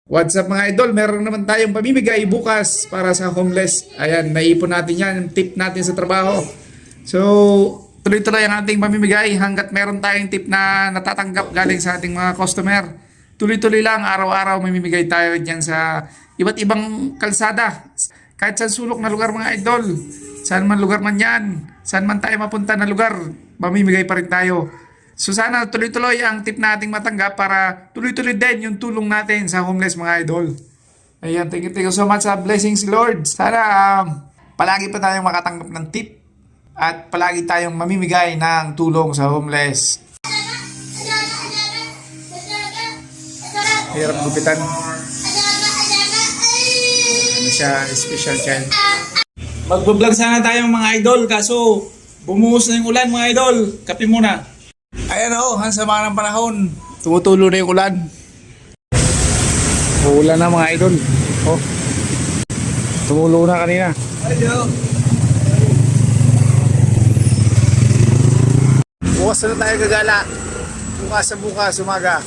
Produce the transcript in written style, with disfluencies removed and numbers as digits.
What's up mga idol? Meron naman tayong pamimigay bukas para sa homeless. Ayan, naipon natin yan. Yung tip natin sa trabaho. So, tuloy-tuloy ang ating pamimigay hanggat meron tayong tip na natatanggap galing sa ating mga customer. Tuloy-tuloy lang, araw-araw mamimigay tayo dyan sa iba't ibang kalsada. Kahit sa sulok na lugar mga idol. Saan man lugar man yan. Saan man tayo mapunta na lugar, mamimigay pa rin tayo. So sana tuloy-tuloy ang tip nating matanggap para tuloy-tuloy din yung tulong natin sa homeless mga idol. Ayan, thank you so much sa blessings Lord. Sana palagi pa tayong makatanggap ng tip at palagi tayong mamimigay ng tulong sa homeless. Hirap gupitan. Ano siya, special child. Magbablog sana tayong mga idol kaso bumuhos na yung ulan mga idol. Kape muna. Ayan o, ang sama ng panahon. Tumutulo na yung ulan. Uulan na mga idol. Oh. Tumulo na kanina. Bukas na tayo gagala. Bukas umaga.